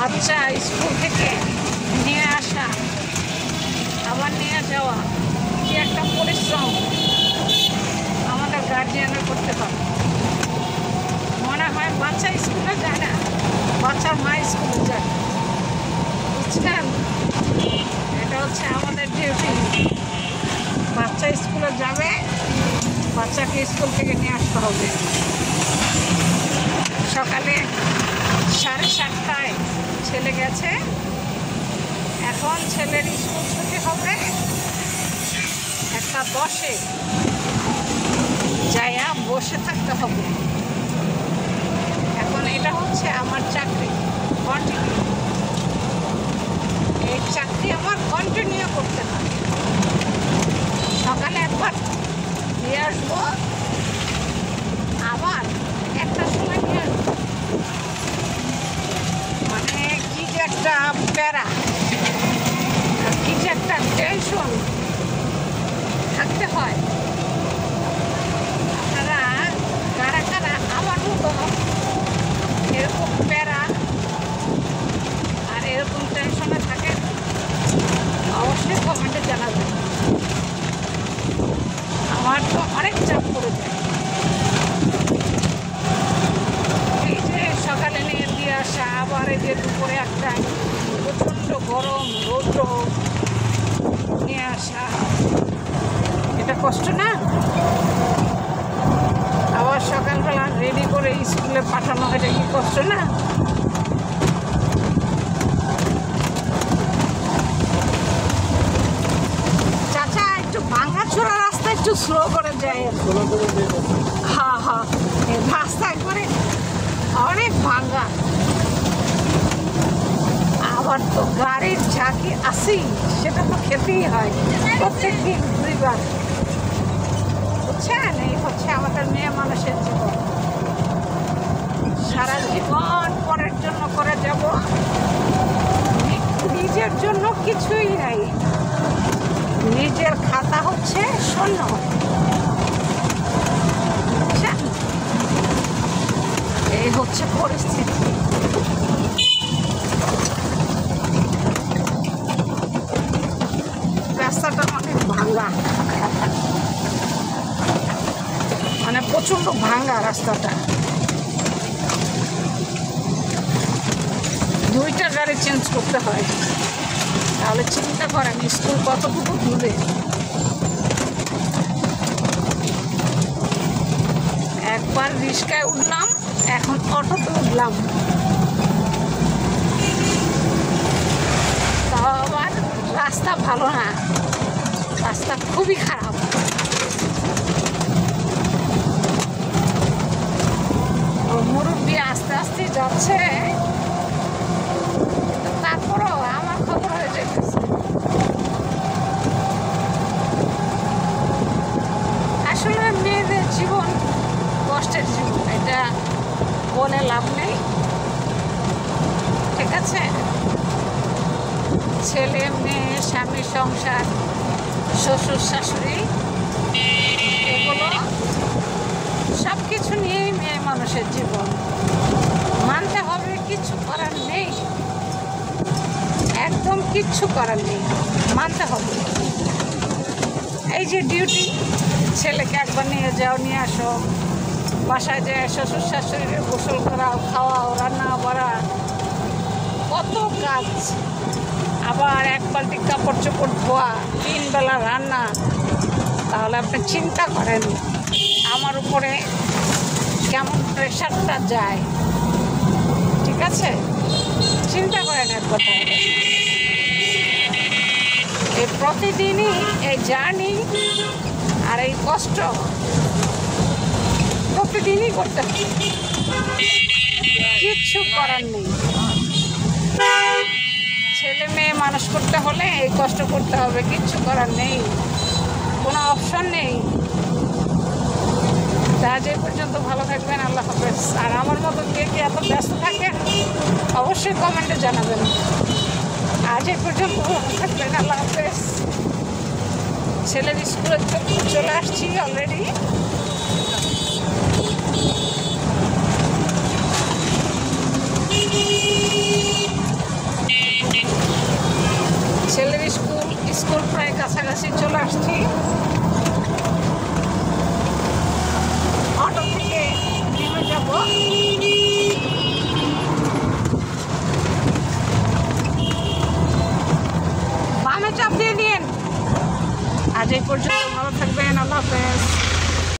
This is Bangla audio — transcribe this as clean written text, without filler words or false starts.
বাচ্চা স্কুল থেকে নিয়ে আসা আবার নিয়ে যাওয়া কি একটা পরিশ্রম আমাদের গার্জিয়ানের করতে হয়। মনে হয় বাচ্চা স্কুলে যায় না, বাচ্চার মা স্কুলে যায়। বুঝছেন, এটা হচ্ছে আমাদের ডিউটি। বাচ্চা স্কুলে যাবে, বাচ্চাকে স্কুল থেকে নিয়ে আসতে হবে। সকালে 7:30টায় ছেলে গেছে, এখন ছেলের স্কুল ছুটি হবে 1:10-এ। যাইয়া বসে থাকতে হবে। এখন এটা হচ্ছে আমার চাকরি, কন্টিনিউ। এই চাকরি আমার কন্টিনিউ করতে হয়। সকালে একবার নিয়ে আসবো, আবার একটার সময় নিয়ে আসবো। মানে কি যে একটা প্যারা, কি যে একটা টেনশন থাকতে হয়। আপনারা কারা কারা আমার মতো এরকম প্যারা আর এরকম টেনশনে থাকেন, অবশ্যই কমেন্টে জানাবেন। আমার তো অনেক চাপ পড়ে যায়। এই যে সকালে নিয়ে দিয়ে আসা, আবার এই যে দুপুরে একটা প্রচণ্ড গরম রৌদ্র নিয়ে আসা, এটা কষ্ট না? আবার সকালবেলা রেডি করে স্কুলে পাঠানো, এটা কি কষ্ট না? চাচা একটু ভাঙাচোরা রাস্তা একটু স্লো করে যায়। হ্যাঁ হ্যাঁ, রাস্তা একবারে অনেক ভাঙা। আবার তো গাড়ির ঝাঁকি আসি, সেটা তো খেতেই হয় প্রত্যেক দিন 2বার। বুঝছেন, এই হচ্ছে আমাদের মেয়ে মানুষের জীবন। সারা জীবন পরের জন্য করে যাব, নিজের জন্য কিছুই নাই। নিজের খাতা হচ্ছে শূন্য। বুঝছেন, এই হচ্ছে পরিস্থিতি। রাস্তাটা অনেক ভাঙা, মানে প্রচণ্ড ভাঙা রাস্তাটা। 2টা গাড়ি চেঞ্জ করতে হয়। তাহলে চিন্তা করেন স্কুল কতটুকু দূরে। একবার রিক্সায় উঠলাম, এখন অটোতে উঠলাম। তাও আবার রাস্তা ভালো না, রাস্তা খুবই খারাপ। মুরব্বী আস্তে আস্তে যাচ্ছে, তারপরও আমার খবর হয়ে যেতেছে। আসলে মেয়েদের জীবন কষ্টের জীবন, এটা বলে লাভ নেই। ঠিক আছে, ছেলে মেয়ে, স্বামী, সংসার, শ্বশুর শাশুড়ি, এগুলো সব কিছু নিয়েই মেয়ে মানুষের জীবন। মানতে হবে, কিচ্ছু করার নেই, একদম কিচ্ছু করার নেই, মানতে হবে। এই যে ডিউটি, ছেলেকে একবার নিয়ে যাও, নিয়ে আসো, বাসায় যায় শ্বশুর শাশুড়িকে গোসল করাও, খাওয়াও, রান্না করা, কত কাজ। আবার 1 বালতি কাপড় চোপড় ধোয়া, 3 বেলা রান্না। তাহলে আপনি চিন্তা করেন আমার উপরে কেমন প্রেশারটা যায়। ঠিক আছে, চিন্তা করেন একবার। তাহলে এই প্রতিদিনই এই জার্নি আর এই কষ্ট প্রতিদিনই করতে হবে, কিচ্ছু করার নেই। ছেলে মেয়ে মানুষ করতে হলে এই কষ্ট করতে হবে, কিচ্ছু করার নেই, কোনো অপশন নেই। আজ এই পর্যন্ত, ভালো থাকবেন, আল্লাহ হাফেজ। আর আমার মতো কে কে এত ব্যস্ত থাকেন অবশ্যই কমেন্টে জানাবেন। আজ এই পর্যন্ত, ভালো থাকবেন, আল্লাহ হাফেজ। ছেলের স্কুলে চলে আসছি অলরেডি। প্রায় কাছাকাছি চলে আসছি। অটো থেকে নেমে যাব। বামে চাপ দিয়ে নিন। আজ এই পর্যন্ত, ভালো থাকবেন। আল্লাহ হাফেজ।